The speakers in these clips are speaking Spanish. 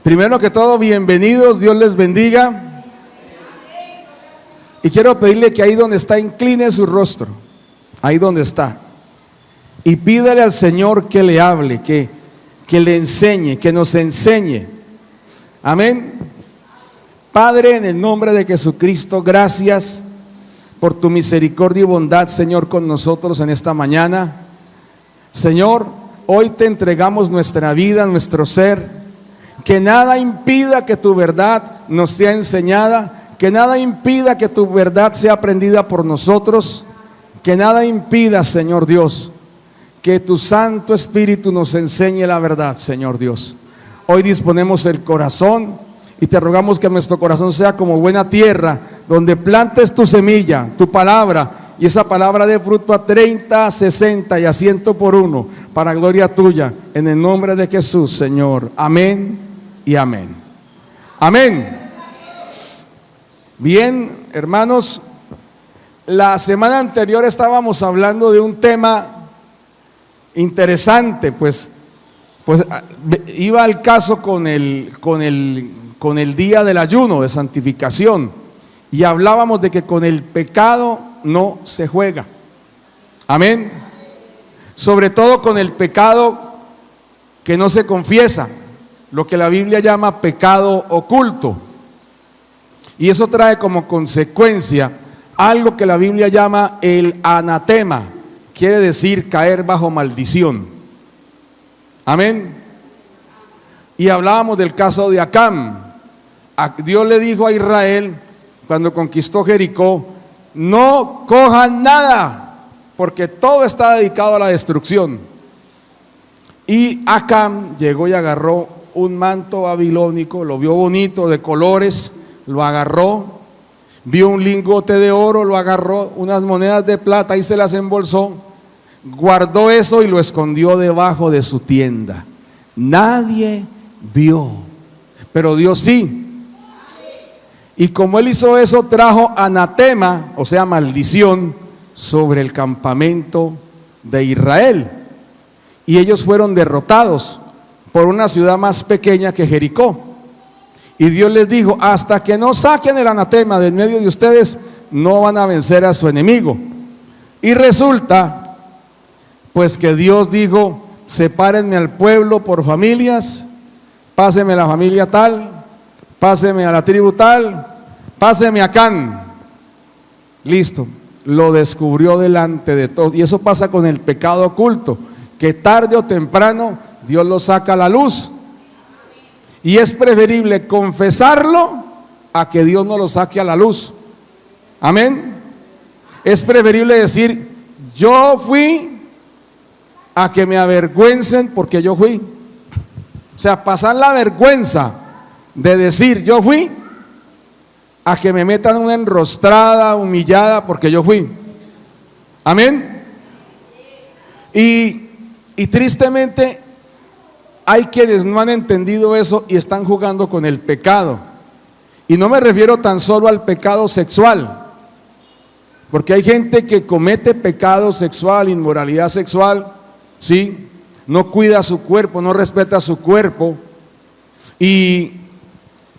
Primero que todo, bienvenidos, Dios les bendiga. Y quiero pedirle que ahí donde está, incline su rostro, ahí donde está, y pídale al Señor que le hable, que le enseñe, que nos enseñe. Amén. Padre, en el nombre de Jesucristo, gracias por tu misericordia y bondad, Señor, con nosotros en esta mañana. Señor, hoy te entregamos nuestra vida, nuestro ser. Que nada impida que tu verdad nos sea enseñada, que nada impida que tu verdad sea aprendida por nosotros, que nada impida, Señor Dios, que tu Santo Espíritu nos enseñe la verdad, Señor Dios. Hoy disponemos el corazón y te rogamos que nuestro corazón sea como buena tierra, donde plantes tu semilla, tu palabra, y esa palabra dé fruto a 30, 60 y a 100 por uno, para gloria tuya, en el nombre de Jesús, Señor. Amén y amén. Amén. Bien, hermanos, la semana anterior estábamos hablando de un tema interesante, pues iba al caso con el día del ayuno de santificación, y hablábamos de que con el pecado no se juega. Amén. Sobre todo con el pecado que no se confiesa, lo que la Biblia llama pecado oculto. Y eso trae como consecuencia algo que la Biblia llama el anatema, quiere decir caer bajo maldición. Amén. Y hablábamos del caso de Acán. Dios le dijo a Israel cuando conquistó Jericó: no cojan nada, porque todo está dedicado a la destrucción. Y Acán llegó y agarró un manto babilónico, lo vio bonito, de colores, lo agarró, vio un lingote de oro, lo agarró, unas monedas de plata y se las embolsó, guardó eso y lo escondió debajo de su tienda. Nadie vio, pero Dios sí. Y como él hizo eso, trajo anatema, o sea, maldición, sobre el campamento de Israel. Y ellos fueron derrotados por una ciudad más pequeña que Jericó. Y Dios les dijo: hasta que no saquen el anatema del medio de ustedes, no van a vencer a su enemigo. Y resulta pues que Dios dijo: sepárenme al pueblo por familias, pásenme a la familia tal, pásenme a la tribu tal, pásenme a Acán. Listo, lo descubrió delante de todos. Y eso pasa con el pecado oculto, que tarde o temprano Dios lo saca a la luz. Y es preferible confesarlo a que Dios no lo saque a la luz. Amén. Es preferible decir yo fui, a que me avergüencen porque yo fui. O sea, pasar la vergüenza de decir yo fui, a que me metan una enrostrada, humillada porque yo fui. Amén. Y tristemente hay quienes no han entendido eso y están jugando con el pecado. Y no me refiero tan solo al pecado sexual, porque hay gente que comete pecado sexual, inmoralidad sexual, ¿sí? No cuida su cuerpo, no respeta su cuerpo, y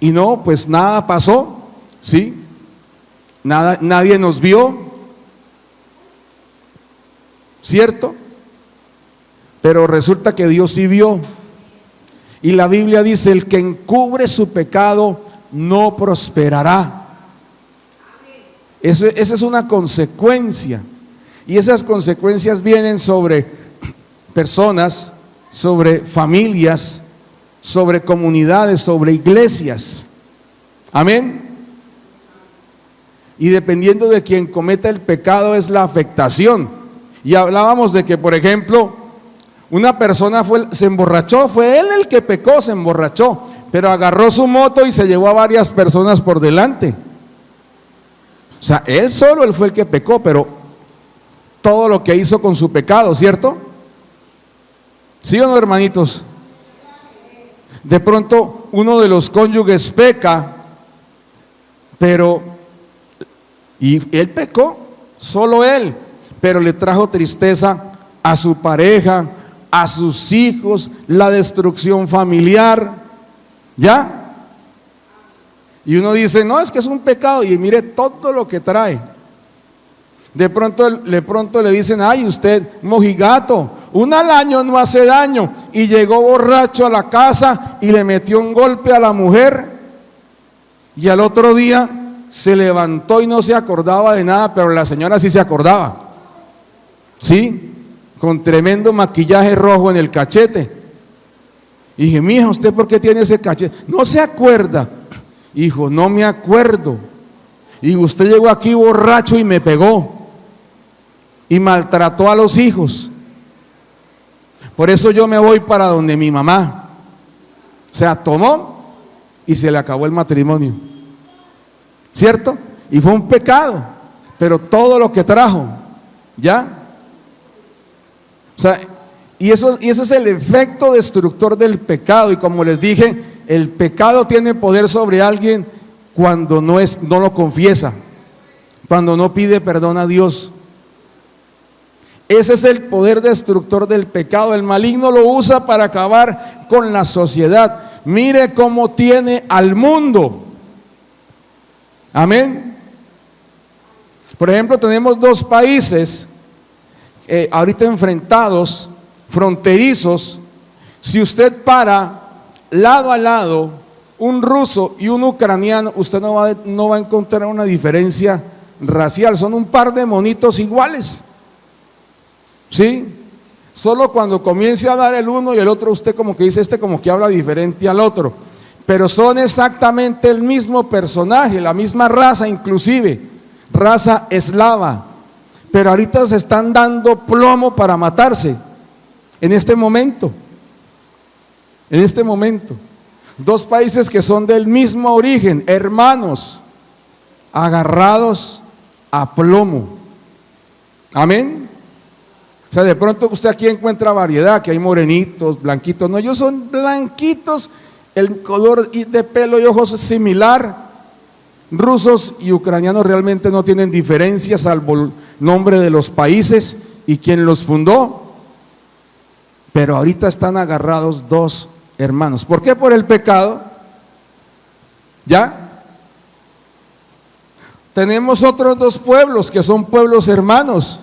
no, pues nada pasó, ¿sí? Nadie nos vio, ¿cierto? Pero resulta que Dios sí vio. Y la Biblia dice: el que encubre su pecado no prosperará. Esa es una consecuencia. Y esas consecuencias vienen sobre personas, sobre familias, sobre comunidades, sobre iglesias. Amén. Y dependiendo de quien cometa el pecado es la afectación. Y hablábamos de que, por ejemplo, una persona se emborrachó, fue él el que pecó, se emborrachó, pero agarró su moto y se llevó a varias personas por delante. O sea, él fue el que pecó, pero todo lo que hizo con su pecado, ¿cierto? ¿Sí o no, hermanitos? De pronto uno de los cónyuges peca, y él pecó, solo él, pero le trajo tristeza a su pareja, a sus hijos, la destrucción familiar. ¿Ya? Y uno dice, no, es que es un pecado, y mire todo lo que trae. De pronto le dicen, ay, usted, mojigato, una al año no hace daño. Y llegó borracho a la casa y le metió un golpe a la mujer. Y al otro día se levantó y no se acordaba de nada, pero la señora sí se acordaba. ¿Sí? Con tremendo maquillaje rojo en el cachete. Y dije, mija, ¿usted por qué tiene ese cachete? No se acuerda. Hijo, no me acuerdo. Y usted llegó aquí borracho y me pegó. Y maltrató a los hijos. Por eso yo me voy para donde mi mamá. O sea, tomó y se le acabó el matrimonio. ¿Cierto? Y fue un pecado. Pero todo lo que trajo, ¿ya? O sea, y eso es el efecto destructor del pecado. Y como les dije, el pecado tiene poder sobre alguien cuando no lo confiesa, cuando no pide perdón a Dios. Ese es el poder destructor del pecado. El maligno lo usa para acabar con la sociedad. Mire cómo tiene al mundo. Amén. Por ejemplo, tenemos dos países ahorita enfrentados, fronterizos. Si usted para lado a lado un ruso y un ucraniano, usted no va a encontrar una diferencia racial. Son un par de monitos iguales. ¿Sí? Solo cuando comience a hablar el uno y el otro, usted como que dice, como que habla diferente al otro. Pero son exactamente el mismo personaje, la misma raza inclusive, raza eslava. Pero ahorita se están dando plomo para matarse, en este momento. En este momento. Dos países que son del mismo origen, hermanos, agarrados a plomo. Amén. O sea, de pronto usted aquí encuentra variedad, que hay morenitos, blanquitos. No, ellos son blanquitos, el color de pelo y ojos es similar. Rusos y ucranianos realmente no tienen diferencia, salvo el nombre de los países y quien los fundó. Pero ahorita están agarrados dos hermanos. ¿Por qué? Por el pecado. ¿Ya? Tenemos otros dos pueblos que son pueblos hermanos,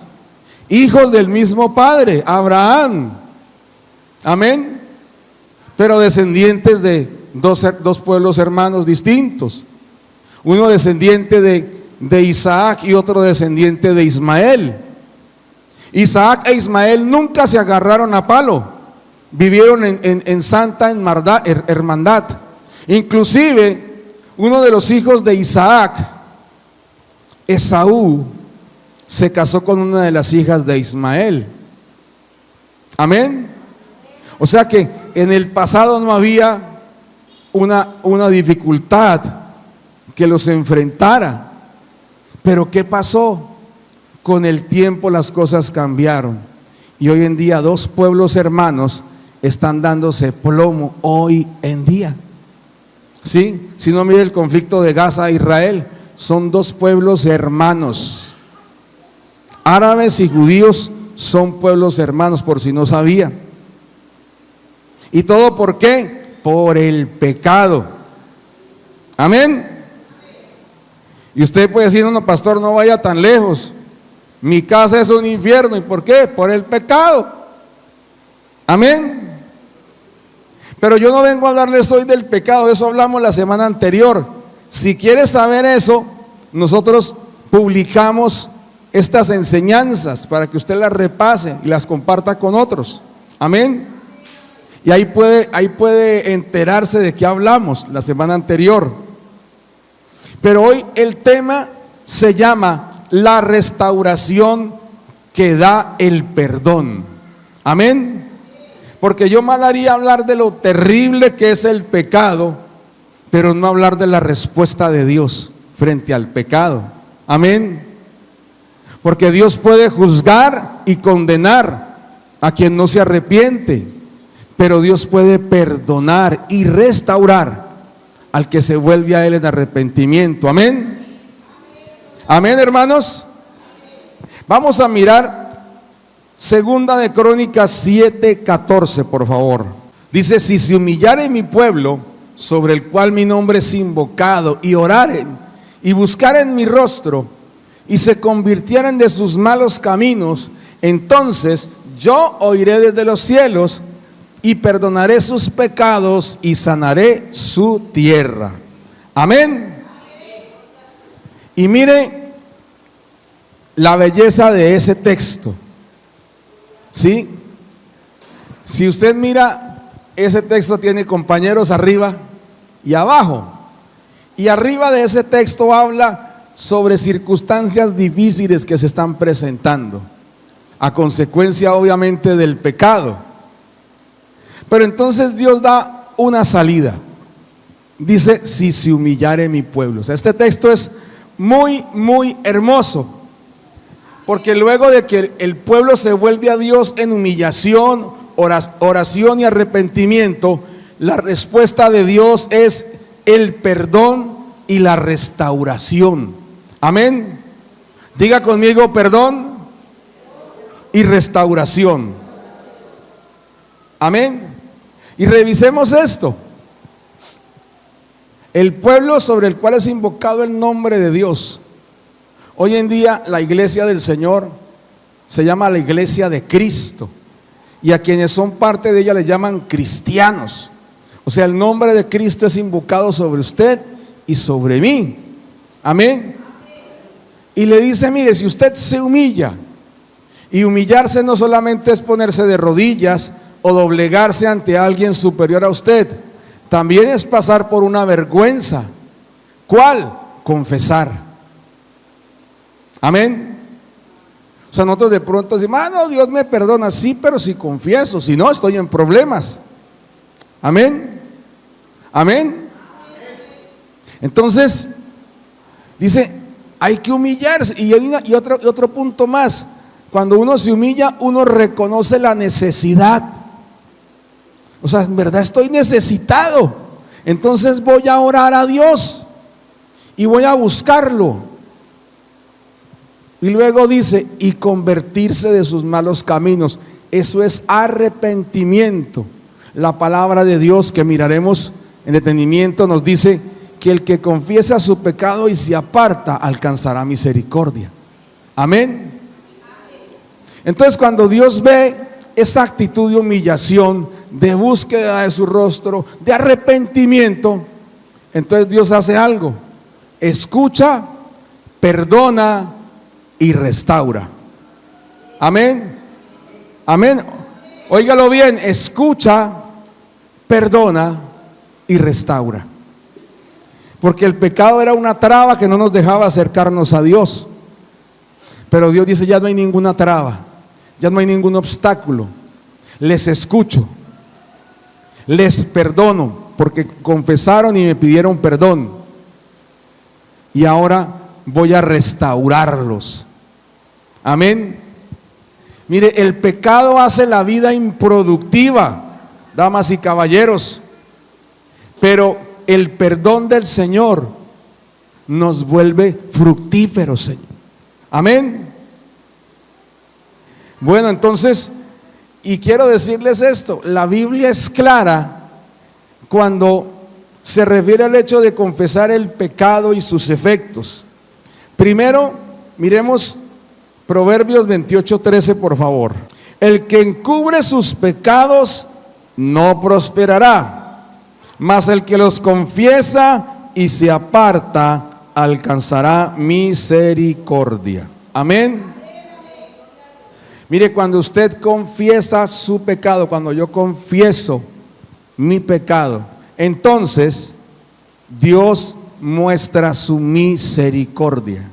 hijos del mismo padre, Abraham. Amén. Pero descendientes de dos pueblos hermanos distintos. Uno descendiente de Isaac y otro descendiente de Ismael. Isaac e Ismael nunca se agarraron a palo. Vivieron en santa hermandad. Inclusive, uno de los hijos de Isaac, Esaú, se casó con una de las hijas de Ismael. Amén. O sea que en el pasado no había una dificultad que los enfrentara. Pero ¿qué pasó? Con el tiempo las cosas cambiaron. Y hoy en día dos pueblos hermanos están dándose plomo hoy en día. ¿Sí? Si no, mire el conflicto de Gaza e Israel. Son dos pueblos hermanos. Árabes y judíos son pueblos hermanos, por si no sabía. ¿Y todo por qué? Por el pecado. Amén. Y usted puede decir, no, pastor, no vaya tan lejos. Mi casa es un infierno. ¿Y por qué? Por el pecado. Amén. Pero yo no vengo a hablarles hoy del pecado, de eso hablamos la semana anterior. Si quieres saber eso, nosotros publicamos estas enseñanzas para que usted las repase y las comparta con otros. Amén. Y ahí puede enterarse de qué hablamos la semana anterior. Pero hoy el tema se llama la restauración que da el perdón. Amén. Porque yo mal haría hablar de lo terrible que es el pecado, pero no hablar de la respuesta de Dios frente al pecado. Amén. Porque Dios puede juzgar y condenar a quien no se arrepiente, pero Dios puede perdonar y restaurar al que se vuelve a Él en arrepentimiento. Amén. Amén, hermanos. Vamos a mirar Segunda de Crónicas 7:14, por favor. Dice: si se humillare mi pueblo, sobre el cual mi nombre es invocado, y oraren y buscaren mi rostro, y se convirtieren de sus malos caminos, entonces yo oiré desde los cielos y perdonaré sus pecados y sanaré su tierra. Amén. Y mire la belleza de ese texto. ¿Sí? Si usted mira, ese texto tiene compañeros arriba y abajo. Y arriba de ese texto habla sobre circunstancias difíciles que se están presentando, a consecuencia obviamente del pecado. Pero entonces Dios da una salida. Dice, si se humillare mi pueblo. O sea, este texto es muy, muy hermoso. Porque luego de que el pueblo se vuelve a Dios en humillación, oración y arrepentimiento, la respuesta de Dios es el perdón y la restauración. Amén. Diga conmigo, perdón y restauración. Amén. Y revisemos esto. El pueblo sobre el cual es invocado el nombre de Dios. Hoy en día la iglesia del Señor se llama la iglesia de Cristo. Y a quienes son parte de ella les llaman cristianos. O sea, el nombre de Cristo es invocado sobre usted y sobre mí. Amén. Y le dice, mire, si usted se humilla, y humillarse no solamente es ponerse de rodillas o doblegarse ante alguien superior a usted, también es pasar por una vergüenza. ¿Cuál? Confesar. Amén. O sea, nosotros de pronto decimos, no, Dios me perdona, sí, pero si confieso, si no, estoy en problemas. Amén. Amén. Entonces, dice, hay que humillarse. Y hay otro punto más. Cuando uno se humilla, uno reconoce la necesidad. O sea, en verdad estoy necesitado. Entonces voy a orar a Dios y voy a buscarlo. Y luego dice, y convertirse de sus malos caminos. Eso es arrepentimiento. La palabra de Dios que miraremos en detenimiento nos dice que el que confiesa su pecado y se aparta alcanzará misericordia. Amén. Entonces cuando Dios ve esa actitud de humillación, de búsqueda de su rostro, de arrepentimiento, entonces Dios hace algo: escucha, perdona y restaura. Amén. Amén. Óigalo bien, escucha, perdona y restaura. Porque el pecado era una traba que no nos dejaba acercarnos a Dios. Pero Dios dice, ya no hay ninguna traba, ya no hay ningún obstáculo. Les escucho, les perdono, porque confesaron y me pidieron perdón. Y ahora voy a restaurarlos. Amén. Mire, el pecado hace la vida improductiva, damas y caballeros, pero el perdón del Señor nos vuelve fructíferos, Señor. Amén. Bueno, entonces, y quiero decirles esto, la Biblia es clara cuando se refiere al hecho de confesar el pecado y sus efectos. Primero, miremos Proverbios 28:13, por favor. El que encubre sus pecados no prosperará, mas el que los confiesa y se aparta alcanzará misericordia. Amén. Mire, cuando usted confiesa su pecado, cuando yo confieso mi pecado, entonces Dios muestra su misericordia.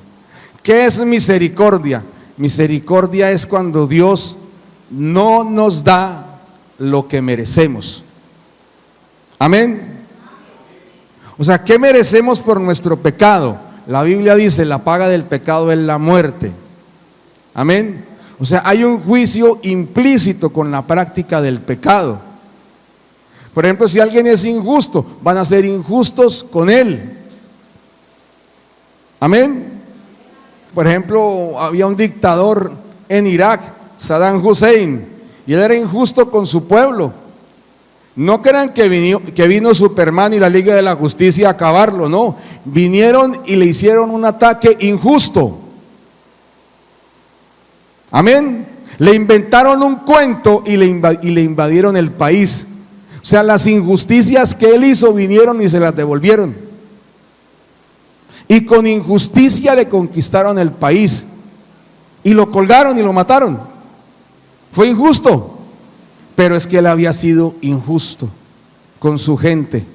¿Qué es misericordia? Misericordia es cuando Dios no nos da lo que merecemos. Amén. O sea, ¿qué merecemos por nuestro pecado? La Biblia dice, la paga del pecado es la muerte. Amén. O sea, hay un juicio implícito con la práctica del pecado. Por ejemplo, si alguien es injusto, van a ser injustos con él. Amén. Por ejemplo, había un dictador en Irak, Saddam Hussein, y él era injusto con su pueblo. No crean que vino Superman y la Liga de la Justicia a acabarlo, no. Vinieron y le hicieron un ataque injusto. Amén. Le inventaron un cuento y le invadieron el país. O sea, las injusticias que él hizo vinieron y se las devolvieron. Y con injusticia le conquistaron el país. Y lo colgaron y lo mataron. Fue injusto. Pero es que él había sido injusto con su gente.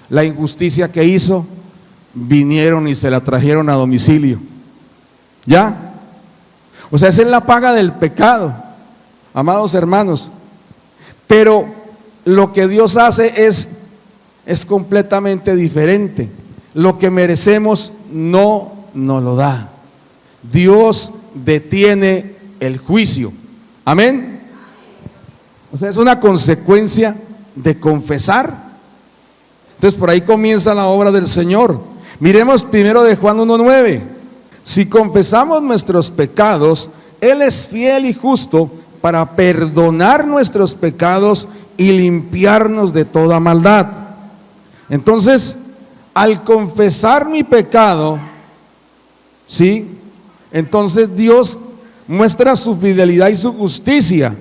La injusticia que hizo, vinieron y se la trajeron a domicilio. ¿Ya? O sea, esa es la paga del pecado, amados hermanos. Pero lo que Dios hace es completamente diferente. Lo que merecemos no nos lo da. Dios detiene el juicio. Amén. O sea, es una consecuencia de confesar. Entonces por ahí comienza la obra del Señor. Miremos primero de Juan 1:9. Si confesamos nuestros pecados, Él es fiel y justo para perdonar nuestros pecados y limpiarnos de toda maldad. Entonces, al confesar mi pecado, ¿sí? Entonces Dios muestra su fidelidad y su justicia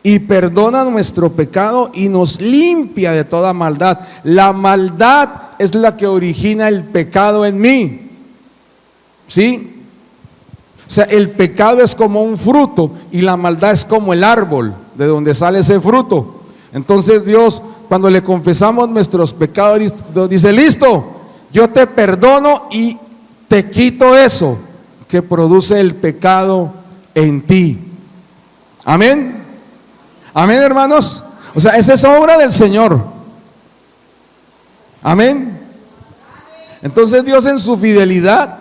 y perdona nuestro pecado y nos limpia de toda maldad. La maldad es la que origina el pecado en mí. ¿Sí? O sea, el pecado es como un fruto y la maldad es como el árbol de donde sale ese fruto. Entonces Dios, cuando le confesamos nuestros pecados, Dios dice: listo, yo te perdono y te quito eso que produce el pecado en ti. Amén. Amén, hermanos. O sea, esa es obra del Señor. Amén. Entonces Dios, en su fidelidad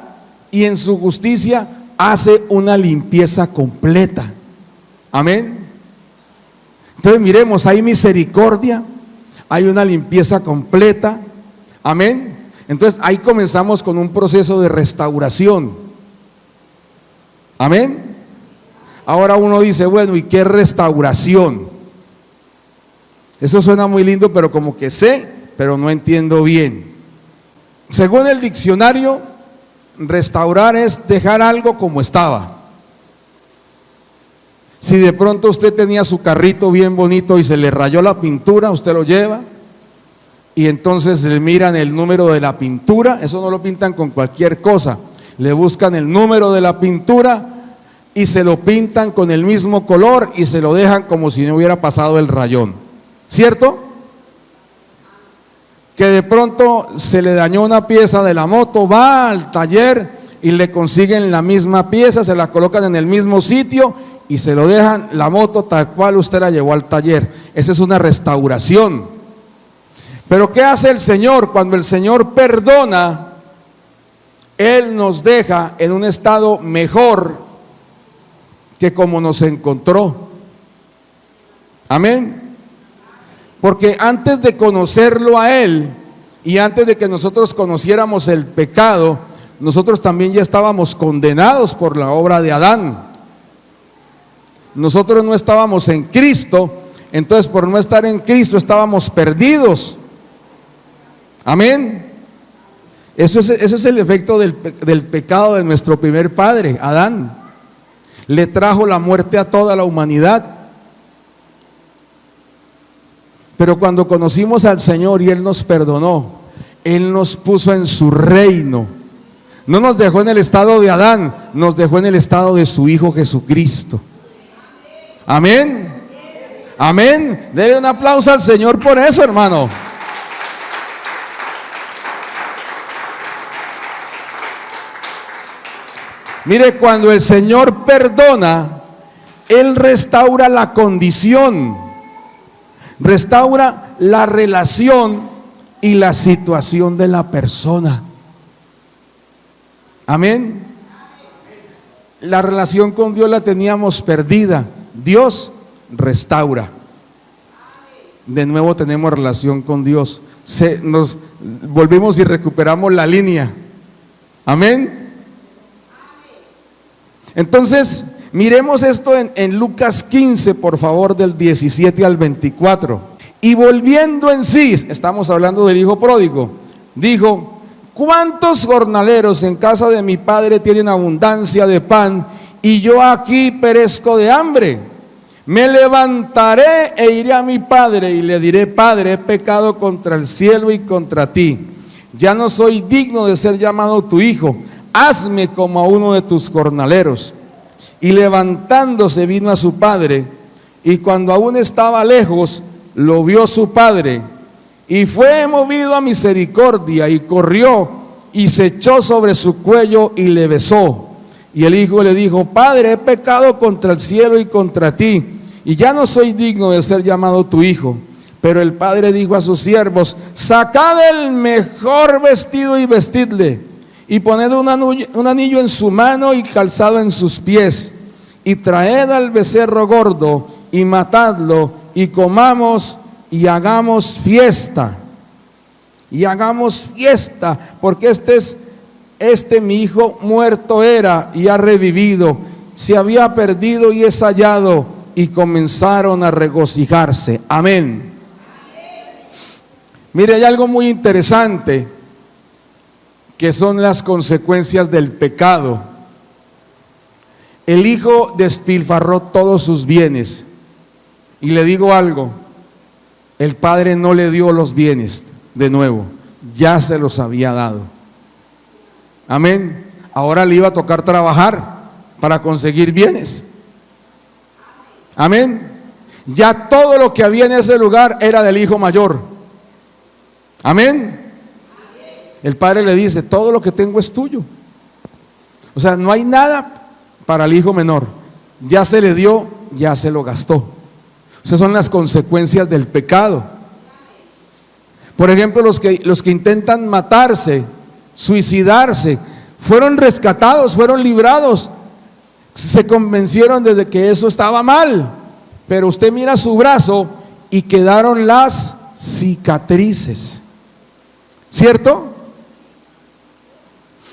y en su justicia, hace una limpieza completa. Amén. Entonces miremos, hay misericordia, hay una limpieza completa. Amén. Entonces ahí comenzamos con un proceso de restauración. Amén. Ahora uno dice, bueno, ¿y qué restauración? Eso suena muy lindo, pero como que sé, pero no entiendo bien. Según el diccionario, restaurar es dejar algo como estaba. Si de pronto usted tenía su carrito bien bonito y se le rayó la pintura, usted lo lleva y entonces le miran el número de la pintura. Eso no lo pintan con cualquier cosa. Le buscan el número de la pintura y se lo pintan con el mismo color y se lo dejan como si no hubiera pasado el rayón. ¿Cierto? Que de pronto se le dañó una pieza de la moto, va al taller y le consiguen la misma pieza, se la colocan en el mismo sitio y se lo dejan la moto tal cual usted la llevó al taller. Esa es una restauración. Pero ¿qué hace el Señor? Cuando el Señor perdona, Él nos deja en un estado mejor que como nos encontró. Amén. Porque antes de conocerlo a Él y antes de que nosotros conociéramos el pecado, nosotros también ya estábamos condenados por la obra de Adán. Nosotros no estábamos en Cristo, entonces por no estar en Cristo estábamos perdidos. Amén. Eso es el efecto del pecado de nuestro primer padre, Adán. Le trajo la muerte a toda la humanidad. Pero cuando conocimos al Señor y Él nos perdonó, Él nos puso en su reino. No nos dejó en el estado de Adán, nos dejó en el estado de su Hijo Jesucristo. Amén. Amén. Dele un aplauso al Señor por eso, hermano. Mire, cuando el Señor perdona, Él restaura la condición, restaura la relación y la situación de la persona. Amén. La relación con Dios la teníamos perdida. Dios restaura. De nuevo tenemos relación con Dios. Nos volvimos y recuperamos la línea. Amén. Entonces, miremos esto en Lucas 15, por favor, del 17 al 24. Y volviendo en sí, estamos hablando del hijo pródigo, dijo: ¿cuántos jornaleros en casa de mi padre tienen abundancia de pan y yo aquí perezco de hambre? Me levantaré e iré a mi padre y le diré: Padre, he pecado contra el cielo y contra ti. Ya no soy digno de ser llamado tu hijo. Hazme como a uno de tus jornaleros. Y levantándose vino a su padre, y cuando aún estaba lejos, lo vio su padre, y fue movido a misericordia, y corrió, y se echó sobre su cuello, y le besó. Y el hijo le dijo: Padre, he pecado contra el cielo y contra ti, y ya no soy digno de ser llamado tu hijo. Pero el padre dijo a sus siervos: sacad el mejor vestido y vestidle, y poned un anillo en su mano y calzado en sus pies, y traed al becerro gordo y matadlo, y comamos y hagamos fiesta. Y hagamos fiesta, porque mi hijo muerto era y ha revivido, se había perdido y es hallado. Y comenzaron a regocijarse. Amén. Mire, hay algo muy interesante, que son las consecuencias del pecado. El hijo despilfarró todos sus bienes. Y le digo algo: el padre no le dio los bienes de nuevo, ya se los había dado. Amén. Ahora le iba a tocar trabajar para conseguir bienes. Amén. Ya todo lo que había en ese lugar era del hijo mayor. Amén. El padre le dice: todo lo que tengo es tuyo. O sea, no hay nada para el hijo menor. Ya se le dio, ya se lo gastó. Esas son las consecuencias del pecado. Por ejemplo, los que intentan matarse, suicidarse, fueron rescatados, fueron librados. Se convencieron de que eso estaba mal. Pero usted mira su brazo y quedaron las cicatrices. ¿Cierto?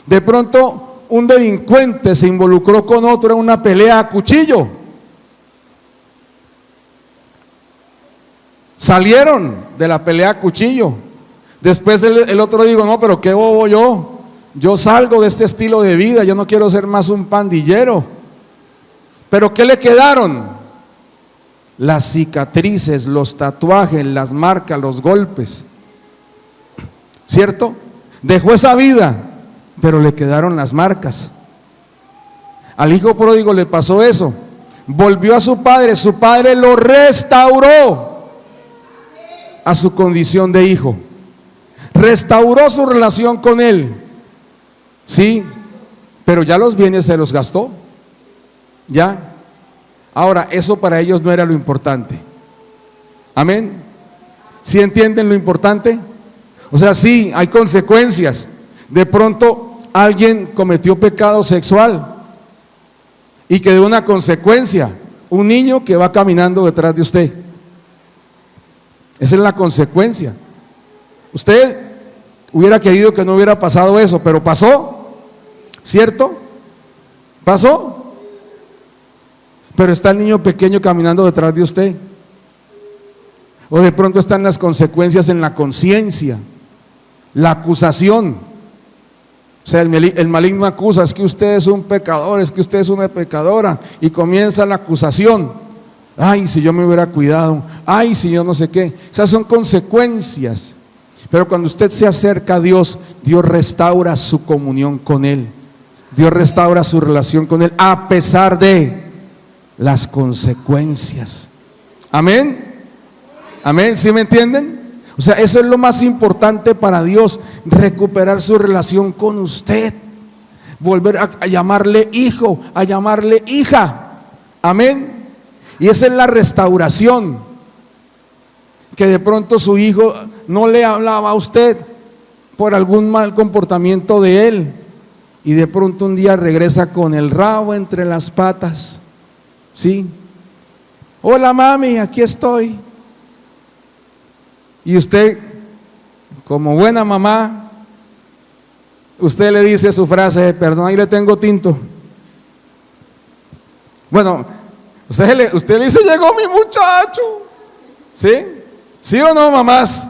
De pronto un delincuente se involucró con otro en una pelea a cuchillo. Salieron de la pelea a cuchillo. Después el otro dijo: no, pero qué bobo yo salgo de este estilo de vida, yo no quiero ser más un pandillero. Pero ¿qué le quedaron? Las cicatrices, los tatuajes, las marcas, los golpes. ¿Cierto? Dejó esa vida, pero le quedaron las marcas. Al hijo pródigo le pasó eso. Volvió a su padre lo restauró a su condición de hijo. Restauró su relación con él. Sí, pero ya los bienes se los gastó. Ya. Ahora, eso para ellos no era lo importante. Amén. ¿Sí entienden lo importante? O sea, sí, hay consecuencias. De pronto alguien cometió pecado sexual y quedó una consecuencia: un niño que va caminando detrás de usted. Esa es la consecuencia. Usted hubiera querido que no hubiera pasado eso, pero pasó, ¿cierto? Pasó. Pero está el niño pequeño caminando detrás de usted. O de pronto están las consecuencias en la conciencia, la acusación. O sea, el maligno acusa: es que usted es un pecador, es que usted es una pecadora, y comienza la acusación. Ay, si yo me hubiera cuidado, ay, si yo no sé qué. Esas son consecuencias. Pero cuando usted se acerca a Dios, Dios restaura su comunión con Él. Dios restaura su relación con Él, a pesar de las consecuencias. Amén. Amén, ¿sí me entienden? O sea, eso es lo más importante para Dios: recuperar su relación con usted, volver a llamarle hijo, a llamarle hija. Amén. Y esa es la restauración. Que de pronto su hijo no le hablaba a usted por algún mal comportamiento de él, y de pronto un día regresa con el rabo entre las patas. ¿Sí? Hola mami, aquí estoy. Y usted, como buena mamá, usted le dice su frase: perdón, ahí le tengo tinto. Bueno, usted le dice: llegó mi muchacho. ¿Sí? ¿Sí o no, mamás?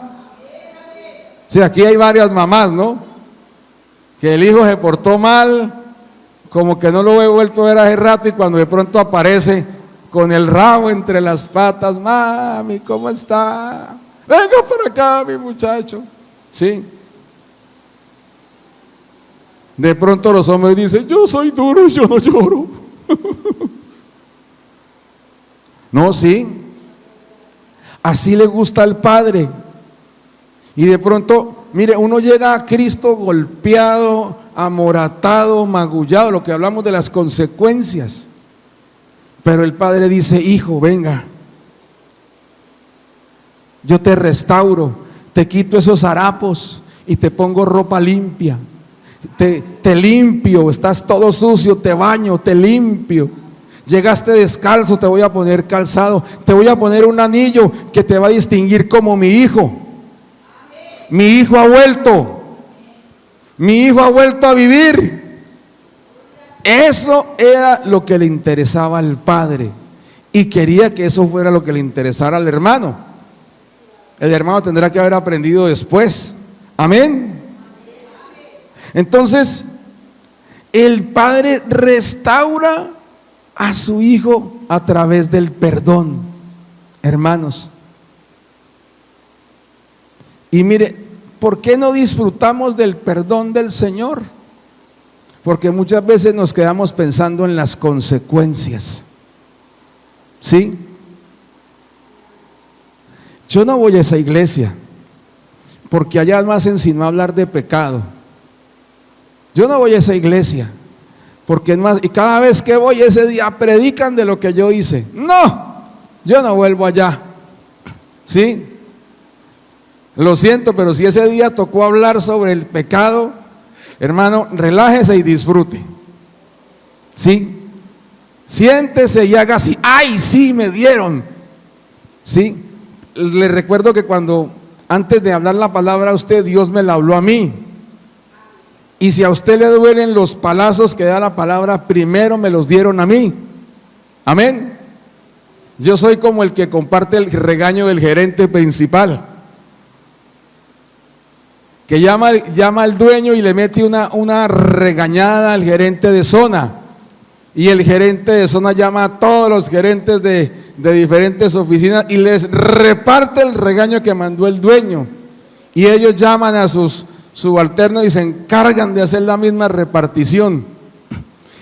Sí, aquí hay varias mamás, ¿no? Que el hijo se portó mal, como que no lo he vuelto a ver hace rato, y cuando de pronto aparece con el rabo entre las patas: mami, ¿cómo está? Venga por acá, mi muchacho. ¿Sí? De pronto los hombres dicen: yo soy duro, yo no lloro. No, sí. Así le gusta al Padre. Y de pronto, mire, uno llega a Cristo golpeado, amoratado, magullado, lo que hablamos de las consecuencias. Pero el Padre dice: hijo, venga, yo te restauro, te quito esos harapos y te pongo ropa limpia. Te limpio, estás todo sucio, te baño, te limpio. Llegaste descalzo, te voy a poner calzado, te voy a poner un anillo que te va a distinguir como mi hijo. Mi hijo ha vuelto, mi hijo ha vuelto a vivir. Eso era lo que le interesaba al Padre, y quería que eso fuera lo que le interesara al hermano. El hermano tendrá que haber aprendido después. Amén. Entonces, el Padre restaura a su hijo a través del perdón, hermanos. Y mire, ¿por qué no disfrutamos del perdón del Señor? Porque muchas veces nos quedamos pensando en las consecuencias. ¿Sí? Yo no voy a esa iglesia porque allá más hacen hablar de pecado. Yo no voy a esa iglesia porque es más, y cada vez que voy ese día predican de lo que yo hice. No, yo no vuelvo allá. ¿Sí? Lo siento, pero si ese día tocó hablar sobre el pecado, hermano, relájese y disfrute. ¿Sí? Siéntese y haga así: ¡ay, sí, me dieron! ¿Sí? Le recuerdo que cuando, antes de hablar la palabra a usted, Dios me la habló a mí. Y si a usted le duelen los palazos que da la palabra, primero me los dieron a mí. Amén. Yo soy como el que comparte el regaño del gerente principal, que llama al dueño y le mete una regañada al gerente de zona, y el gerente de zona llama a todos los gerentes de diferentes oficinas y les reparte el regaño que mandó el dueño, y ellos llaman a sus subalternos y se encargan de hacer la misma repartición.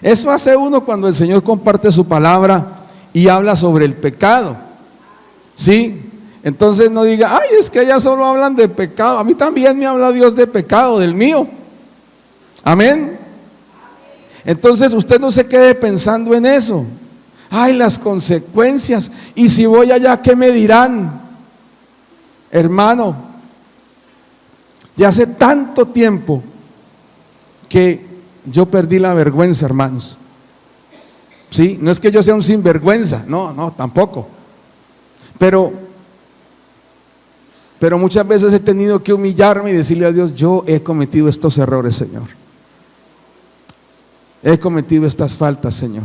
Eso hace uno cuando el Señor comparte su palabra y habla sobre el pecado. ¿Sí? Entonces no diga: ay, es que ellas solo hablan de pecado. A mí también me habla Dios de pecado, del mío. Amén. Entonces usted no se quede pensando en eso. Ay, las consecuencias. Y si voy allá, ¿qué me dirán? Hermano, ya hace tanto tiempo que yo perdí la vergüenza, hermanos. ¿Sí? No es que yo sea un sinvergüenza, no, tampoco. Pero muchas veces he tenido que humillarme y decirle a Dios: yo he cometido estos errores, Señor. He cometido estas faltas, Señor.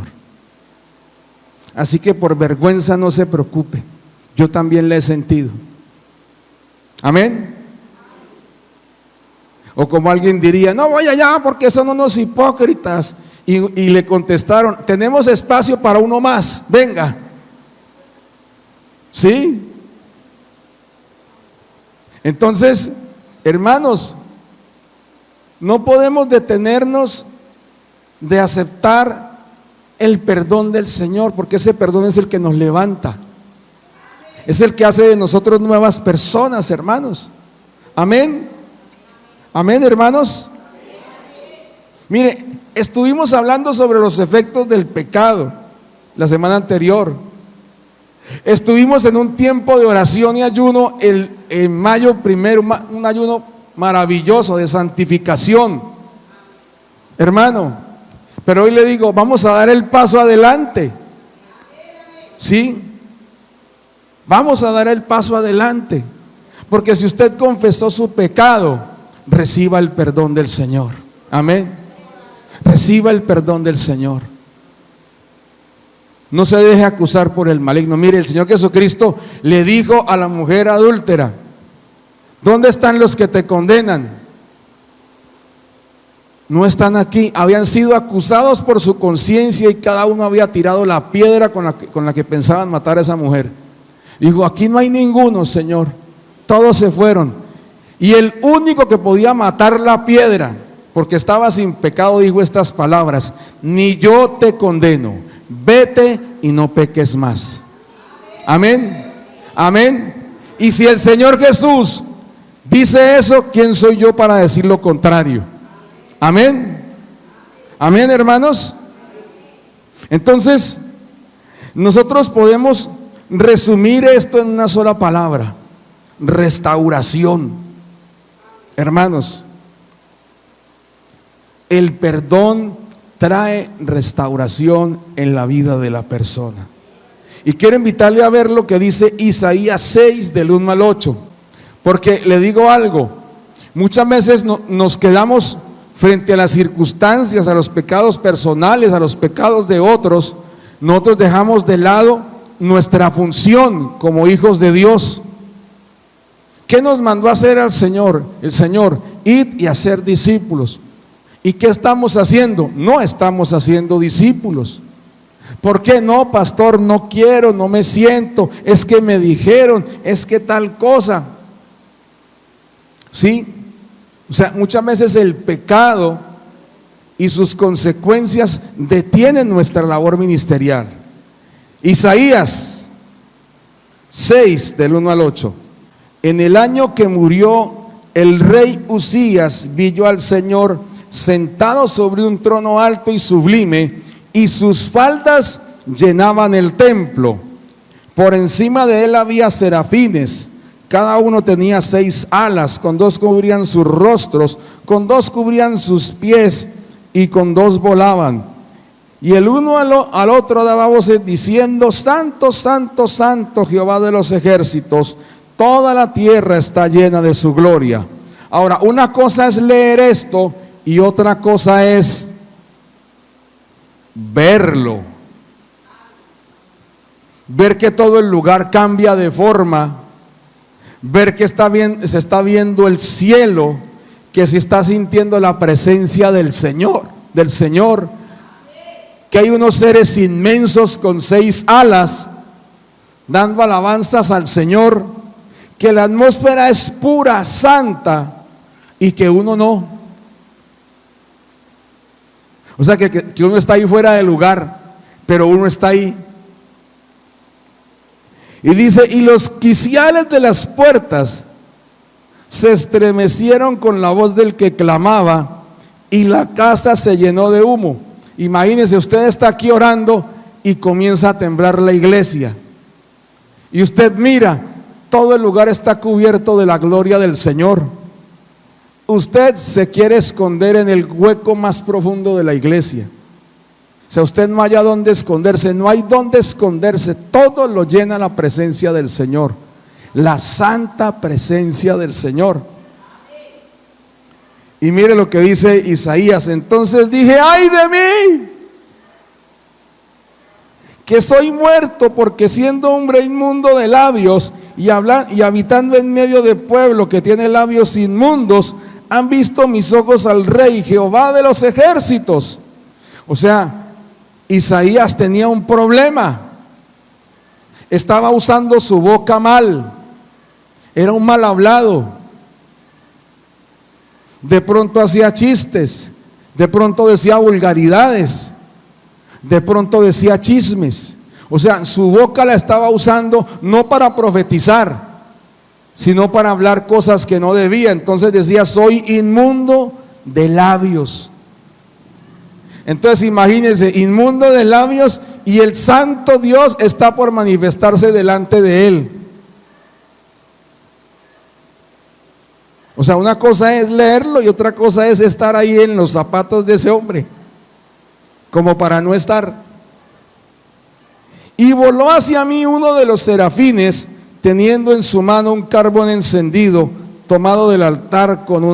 Así que por vergüenza no se preocupe, yo también la he sentido. Amén. O como alguien diría: no voy allá porque son unos hipócritas. Y le contestaron: tenemos espacio para uno más, venga. ¿Sí? Entonces, hermanos, no podemos detenernos de aceptar el perdón del Señor, porque ese perdón es el que nos levanta, es el que hace de nosotros nuevas personas, hermanos. Amén. Amén, hermanos. Mire, estuvimos hablando sobre los efectos del pecado la semana anterior. Estuvimos en un tiempo de oración y ayuno en mayo primero, un ayuno maravilloso de santificación, hermano. Pero hoy le digo: vamos a dar el paso adelante. ¿Sí? Vamos a dar el paso adelante, porque si usted confesó su pecado, reciba el perdón del Señor. Amén. Reciba el perdón del Señor. No se deje acusar por el maligno. Mire, el Señor Jesucristo le dijo a la mujer adúltera: ¿dónde están los que te condenan? No están aquí. Habían sido acusados por su conciencia y cada uno había tirado la piedra con la que pensaban matar a esa mujer. Dijo: aquí no hay ninguno, Señor. Todos se fueron. Y el único que podía matar la piedra, porque estaba sin pecado, dijo estas palabras: ni yo te condeno, vete y no peques más. Amén, amén. Y si el Señor Jesús dice eso, ¿quién soy yo para decir lo contrario? Amén, amén, hermanos. Entonces, nosotros podemos resumir esto en una sola palabra: restauración. Hermanos, el perdón trae restauración en la vida de la persona. Y quiero invitarle a ver lo que dice Isaías 6 del 1 al 8, porque le digo algo: muchas veces nos quedamos frente a las circunstancias, a los pecados personales, a los pecados de otros. Nosotros dejamos de lado nuestra función como hijos de Dios. ¿Qué nos mandó a hacer el Señor? El Señor: id y hacer discípulos. ¿Y qué estamos haciendo? No estamos haciendo discípulos. ¿Por qué? No, pastor, no quiero, no me siento, es que me dijeron, es que tal cosa. ¿Sí? O sea, muchas veces el pecado y sus consecuencias detienen nuestra labor ministerial. Isaías 6 del 1 al 8. En el año que murió el rey Uzías, vi yo al Señor sentado sobre un trono alto y sublime, y sus faldas llenaban el templo. Por encima de él había serafines. Cada uno tenía 6 alas, con 2 cubrían sus rostros, con 2 cubrían sus pies, y con 2 volaban. Y el uno al otro daba voces diciendo: Santo, santo, santo, Jehová de los ejércitos, toda la tierra está llena de su gloria. Ahora, una cosa es leer esto y otra cosa es verlo. Ver que todo el lugar cambia de forma. Ver que se está viendo el cielo, que se está sintiendo la presencia del Señor, que hay unos seres inmensos con 6 alas dando alabanzas al Señor, que la atmósfera es pura, santa, y que uno no. O sea que uno está ahí fuera del lugar, pero uno está ahí. Y dice: y los quiciales de las puertas se estremecieron con la voz del que clamaba, y la casa se llenó de humo. Imagínese, usted está aquí orando y comienza a temblar la iglesia. Y usted mira, todo el lugar está cubierto de la gloria del Señor. Usted se quiere esconder en el hueco más profundo de la iglesia. O sea, usted no haya dónde esconderse, no hay dónde esconderse, todo lo llena la presencia del Señor, la santa presencia del Señor. Y mire lo que dice Isaías: entonces dije: ¡ay de mí! Que soy muerto, porque siendo hombre inmundo de labios y habitando en medio de pueblo que tiene labios inmundos, han visto mis ojos al Rey, Jehová de los ejércitos. O sea, Isaías tenía un problema. Estaba usando su boca mal. Era un mal hablado. De pronto hacía chistes. De pronto decía vulgaridades. De pronto decía chismes. O sea, su boca la estaba usando no para profetizar, sino para hablar cosas que no debía. Entonces decía: soy inmundo de labios. Entonces imagínense, inmundo de labios, y el santo Dios está por manifestarse delante de él. O sea, una cosa es leerlo y otra cosa es estar ahí en los zapatos de ese hombre, como para no estar. Y voló hacia mí uno de los serafines, teniendo en su mano un carbón encendido, tomado del altar con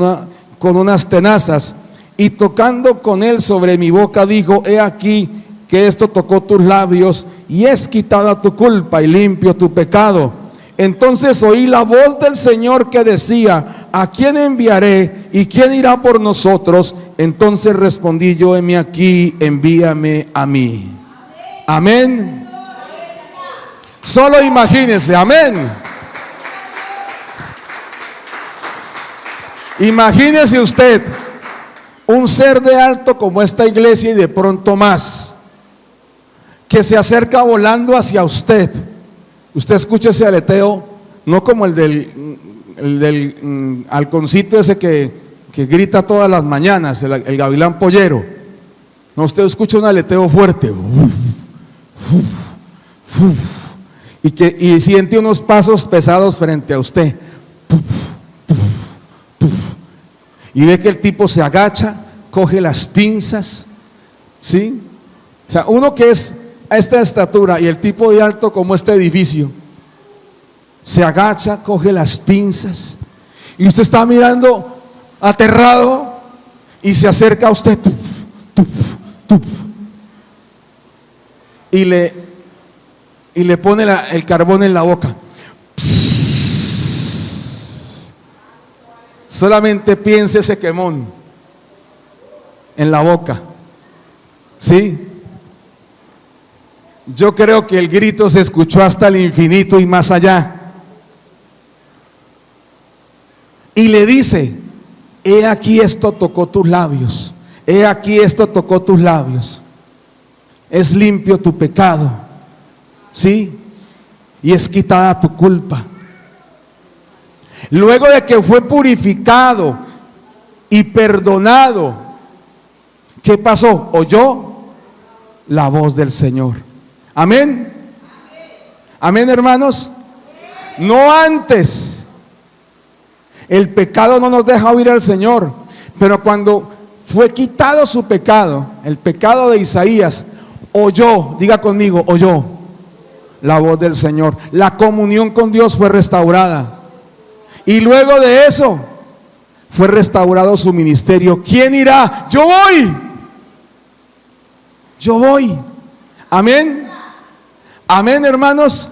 unas tenazas, y tocando con él sobre mi boca, dijo: he aquí, que esto tocó tus labios y es quitada tu culpa y limpio tu pecado. Entonces oí la voz del Señor que decía: ¿a quién enviaré y quién irá por nosotros? Entonces respondí yo: heme aquí, envíame a mí. Amén. Solo imagínese, amén. Imagínese usted un ser de alto como esta iglesia y de pronto más, que se acerca volando hacia usted. Usted escucha ese aleteo, no como el del halconcito ese que grita todas las mañanas, el gavilán pollero. No, usted escucha un aleteo fuerte. Y siente unos pasos pesados frente a usted. Y ve que el tipo se agacha, coge las pinzas, ¿sí? O sea, uno que es a esta estatura y el tipo de alto como este edificio, se agacha, coge las pinzas y usted está mirando aterrado y se acerca a usted y le pone el carbón en la boca. Solamente piense ese quemón en la boca, ¿sí? Yo creo que el grito se escuchó hasta el infinito y más allá. Y le dice: he aquí esto tocó tus labios, he aquí esto tocó tus labios, es limpio tu pecado, ¿sí? Y es quitada tu culpa. Luego de que fue purificado y perdonado, ¿qué pasó? Oyó la voz del Señor. Amén. Amén, hermanos. No antes. El pecado no nos deja oír al Señor, pero cuando fue quitado su pecado, el pecado de Isaías, oyó, diga conmigo, oyó la voz del Señor. La comunión con Dios fue restaurada. Y luego de eso fue restaurado su ministerio. ¿Quién irá? Yo voy. Yo voy. Amén. Amén, hermanos.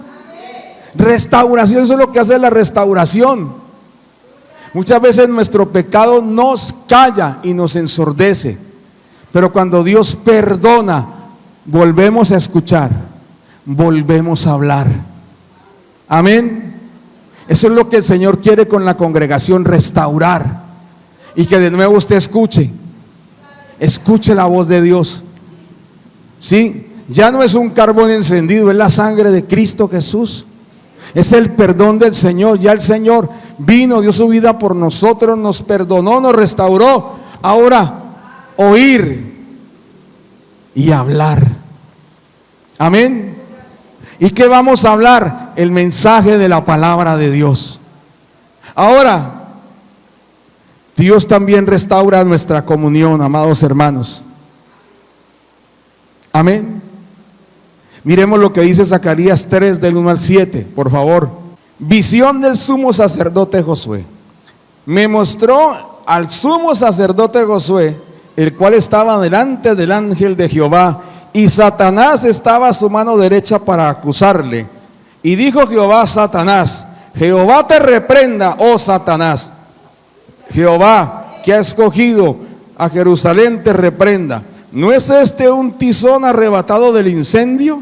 Restauración, eso es lo que hace la restauración. Muchas veces nuestro pecado nos calla y nos ensordece, pero cuando Dios perdona, volvemos a escuchar, volvemos a hablar. Amén. Eso es lo que el Señor quiere con la congregación, restaurar, y que de nuevo usted escuche la voz de Dios. ¿Sí? Ya no es un carbón encendido, es la sangre de Cristo Jesús, es el perdón del Señor. Ya el Señor vino, dio su vida por nosotros, nos perdonó, nos restauró. Ahora, oír y hablar. Amén. ¿Y qué vamos a hablar? El mensaje de la palabra de Dios. Ahora, Dios también restaura nuestra comunión, amados hermanos. Amén. Miremos lo que dice Zacarías 3 del 1 al 7, por favor. Visión del sumo sacerdote Josué. Me mostró al sumo sacerdote Josué, el cual estaba delante del ángel de Jehová, y Satanás estaba a su mano derecha para acusarle. Y dijo Jehová a Satanás: Jehová te reprenda, oh Satanás. Jehová, que ha escogido a Jerusalén, te reprenda. ¿No es este un tizón arrebatado del incendio?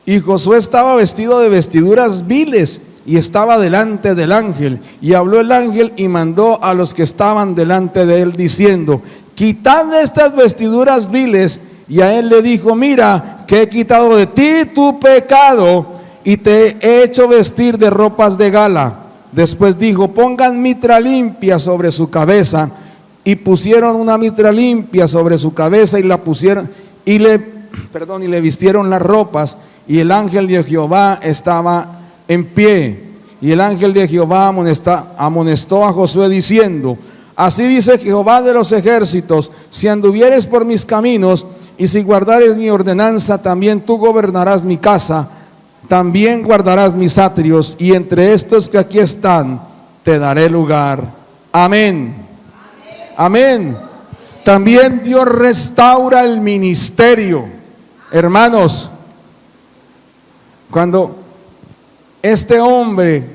Y Josué estaba vestido de vestiduras viles y estaba delante del ángel. Y habló el ángel y mandó a los que estaban delante de él, diciendo: quitad estas vestiduras viles. Y a él le dijo: mira, que he quitado de ti tu pecado y te he hecho vestir de ropas de gala. Después dijo: pongan mitra limpia sobre su cabeza. Y pusieron una mitra limpia sobre su cabeza y la pusieron y le vistieron las ropas. Y el ángel de Jehová estaba en pie. Y el ángel de Jehová amonestó a Josué diciendo: así dice Jehová de los ejércitos: si anduvieres por mis caminos y si guardares mi ordenanza, también tú gobernarás mi casa, también guardarás mis atrios, y entre estos que aquí están te daré lugar. Amén. Amén. También Dios restaura el ministerio. Hermanos, cuando este hombre,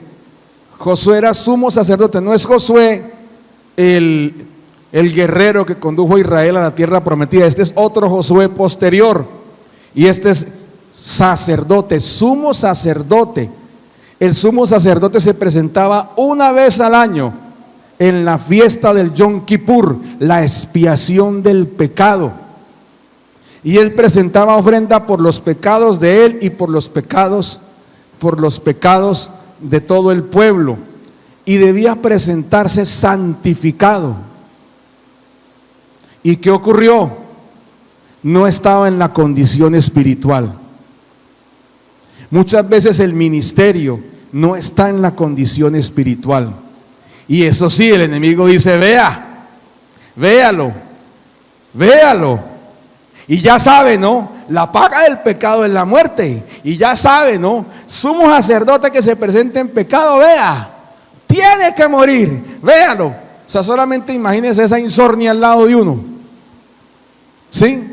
Josué, era sumo sacerdote, no es Josué el guerrero que condujo a Israel a la tierra prometida, este es otro Josué posterior, y este es sacerdote, sumo sacerdote. El sumo sacerdote se presentaba una vez al año en la fiesta del Yom Kippur, la expiación del pecado. Y él presentaba ofrenda por los pecados de él y por los pecados de todo el pueblo. Y debía presentarse santificado. ¿Y qué ocurrió? No estaba en la condición espiritual. Muchas veces el ministerio no está en la condición espiritual. Y eso sí, el enemigo dice: véalo. Y ya sabe, ¿no? La paga del pecado es la muerte. Y ya sabe, ¿no? Sumo sacerdote que se presente en pecado, tiene que morir, véalo. O sea, solamente imagínese esa insomnia al lado de uno. ¿Sí?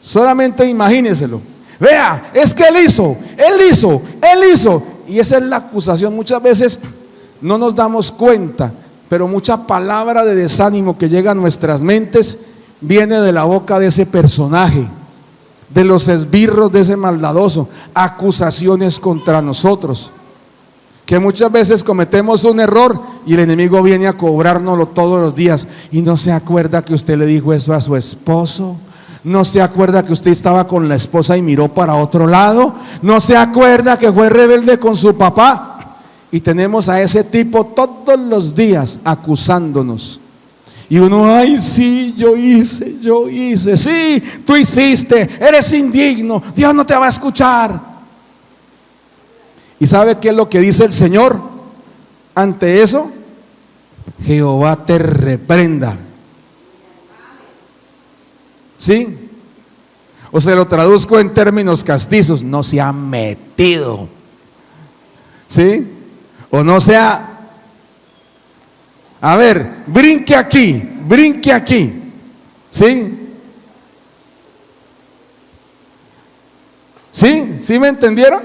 Solamente imagíneselo. Vea, es que él hizo. Y esa es la acusación. Muchas veces no nos damos cuenta, pero mucha palabra de desánimo que llega a nuestras mentes viene de la boca de ese personaje, de los esbirros de ese maldadoso, acusaciones contra nosotros, que muchas veces cometemos un error y el enemigo viene a cobrárnoslo todos los días. Y no se acuerda que usted le dijo eso a su esposo, no se acuerda que usted estaba con la esposa y miró para otro lado, no se acuerda que fue rebelde con su papá. Y tenemos a ese tipo todos los días acusándonos. Y uno: ay, sí, yo hice, sí, tú hiciste, eres indigno, Dios no te va a escuchar. ¿Y sabe qué es lo que dice el Señor ante eso? Jehová te reprenda. ¿Sí? O se lo traduzco en términos castizos: no se ha metido. ¿Sí? O no sea, a ver, brinque aquí. ¿Sí? ¿Sí? ¿Sí me entendieron?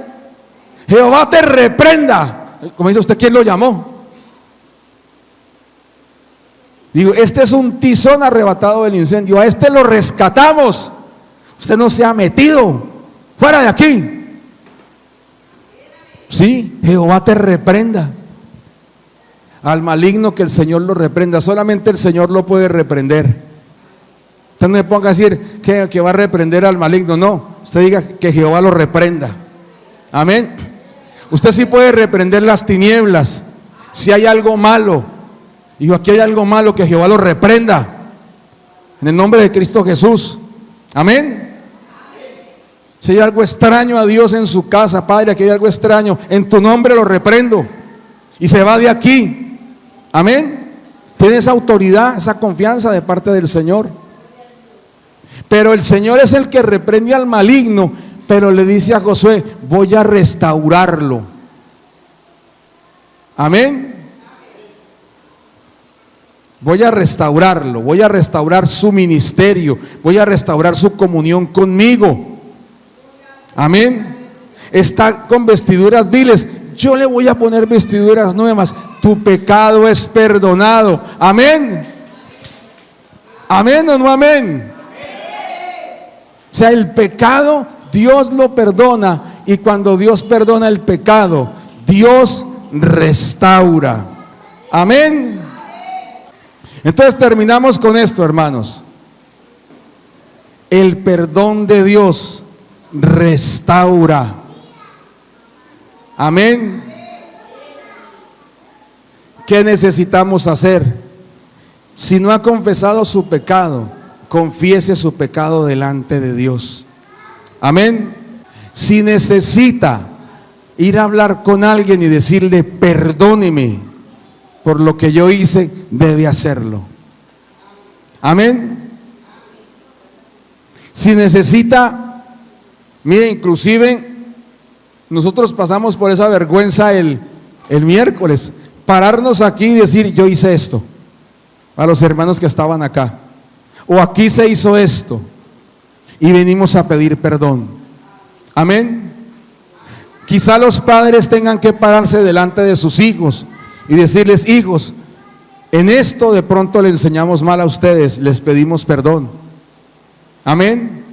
Jehová te reprenda. Como dice usted, ¿quién lo llamó? Digo, este es un tizón arrebatado del incendio, a este lo rescatamos. Usted no se ha metido, fuera de aquí. Sí, Jehová te reprenda. Al maligno que el Señor lo reprenda. Solamente el Señor lo puede reprender. Usted no me ponga a decir que va a reprender al maligno. No, usted diga que Jehová lo reprenda. Amén. Usted sí puede reprender las tinieblas. Si hay algo malo, y aquí hay algo malo, que Jehová lo reprenda en el nombre de Cristo Jesús. Amén. Si hay algo extraño a Dios en su casa, Padre, aquí hay algo extraño, en tu nombre lo reprendo y se va de aquí. Amén. Tiene esa autoridad, esa confianza de parte del Señor. Pero el Señor es el que reprende al maligno, pero le dice a Josué: voy a restaurarlo. Amén. Voy a restaurarlo, voy a restaurar su ministerio, voy a restaurar su comunión conmigo. Amén. Está con vestiduras viles, yo le voy a poner vestiduras nuevas. Tu pecado es perdonado. Amén. Amén o no amén. O sea, el pecado Dios lo perdona, y cuando Dios perdona el pecado, Dios restaura. Amén. Entonces terminamos con esto, hermanos. El perdón de Dios restaura. Amén. ¿Qué necesitamos hacer? Si no ha confesado su pecado, confiese su pecado delante de Dios. Amén. Si necesita ir a hablar con alguien y decirle: perdóneme por lo que yo hice, debe hacerlo. Amén. Si necesita, mire, inclusive nosotros pasamos por esa vergüenza el miércoles, pararnos aquí y decir: yo hice esto, a los hermanos que estaban acá, o aquí se hizo esto, y venimos a pedir perdón. Amén. Quizá los padres tengan que pararse delante de sus hijos y decirles: hijos, en esto de pronto le enseñamos mal a ustedes, les pedimos perdón. Amén.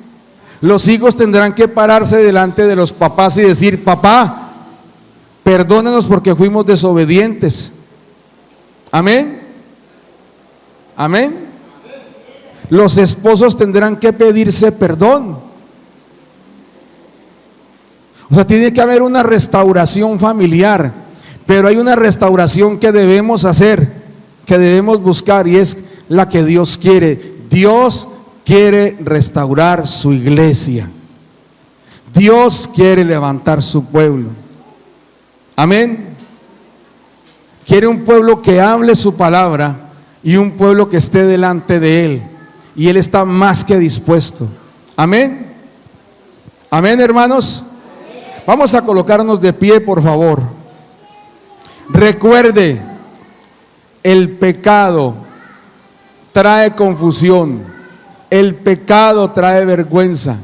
Los hijos tendrán que pararse delante de los papás y decir: papá, perdónanos porque fuimos desobedientes. Amén. Amén. Los esposos tendrán que pedirse perdón. O sea, tiene que haber una restauración familiar, pero hay una restauración que debemos hacer, que debemos buscar, y es la que Dios quiere. Dios quiere restaurar su iglesia. Dios quiere levantar su pueblo. Amén. Quiere un pueblo que hable su palabra y un pueblo que esté delante de Él. Y Él está más que dispuesto. Amén. Amén, hermanos. Vamos a colocarnos de pie, por favor. Recuerde, el pecado trae confusión. El pecado trae vergüenza.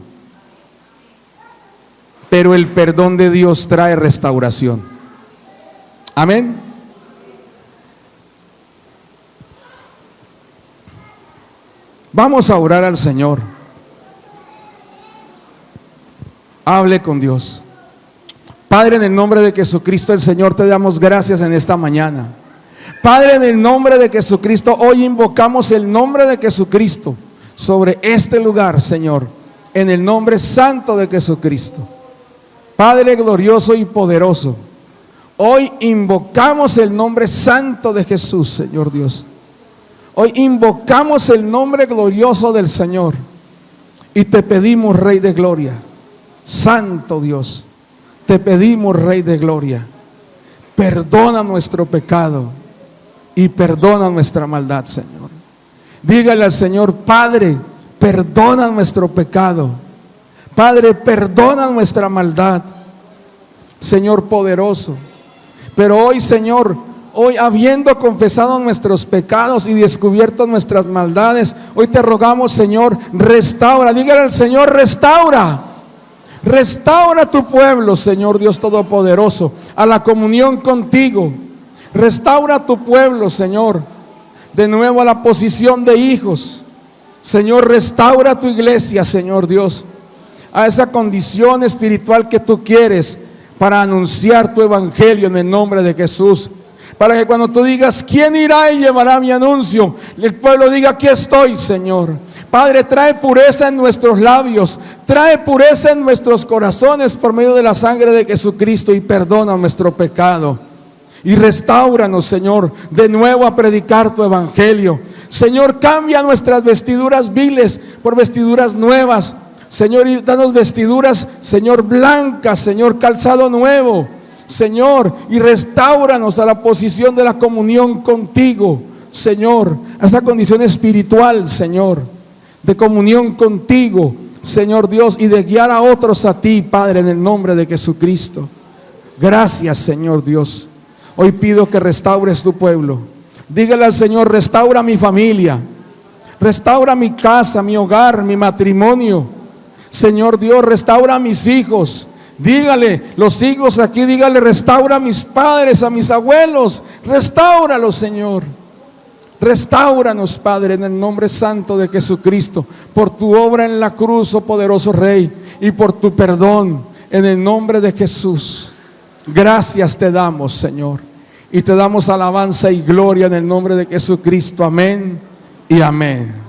Pero el perdón de Dios trae restauración. Amén. Vamos a orar al Señor. Hable con Dios. Padre, en el nombre de Jesucristo el Señor, te damos gracias en esta mañana. Padre, en el nombre de Jesucristo, hoy invocamos el nombre de Jesucristo sobre este lugar, Señor, en el nombre santo de Jesucristo. Padre glorioso y poderoso, hoy invocamos el nombre santo de Jesús, Señor Dios. Hoy invocamos el nombre glorioso del Señor y te pedimos, Rey de Gloria, Santo Dios, te pedimos, Rey de Gloria, perdona nuestro pecado y perdona nuestra maldad, Señor. Dígale al Señor: Padre, perdona nuestro pecado. Padre, perdona nuestra maldad. Señor poderoso. Pero hoy, Señor, hoy habiendo confesado nuestros pecados y descubierto nuestras maldades, hoy te rogamos, Señor, restaura. Dígale al Señor: restaura. Restaura tu pueblo, Señor Dios Todopoderoso, a la comunión contigo. Restaura tu pueblo, Señor, de nuevo a la posición de hijos. Señor, restaura tu iglesia, Señor Dios, a esa condición espiritual que tú quieres para anunciar tu evangelio en el nombre de Jesús. Para que cuando tú digas: ¿quién irá y llevará mi anuncio?, el pueblo diga: aquí estoy, Señor. Padre, trae pureza en nuestros labios, trae pureza en nuestros corazones por medio de la sangre de Jesucristo, y perdona nuestro pecado. Y restáuranos, Señor, de nuevo a predicar tu evangelio. Señor, cambia nuestras vestiduras viles por vestiduras nuevas. Señor, y danos vestiduras, Señor, blancas, Señor, calzado nuevo. Señor, y restáuranos a la posición de la comunión contigo, Señor, a esa condición espiritual, Señor, de comunión contigo, Señor Dios, y de guiar a otros a ti, Padre, en el nombre de Jesucristo. Gracias, Señor Dios. Hoy pido que restaures tu pueblo. Dígale al Señor: restaura mi familia, restaura mi casa, mi hogar, mi matrimonio. Señor Dios, restaura a mis hijos. Dígale, los hijos aquí, dígale: restaura a mis padres, a mis abuelos. Restáuralos, Señor. Restáuranos, Padre, en el nombre santo de Jesucristo, por tu obra en la cruz, oh poderoso Rey, y por tu perdón, en el nombre de Jesús. Gracias te damos, Señor, y te damos alabanza y gloria en el nombre de Jesucristo. Amén y amén.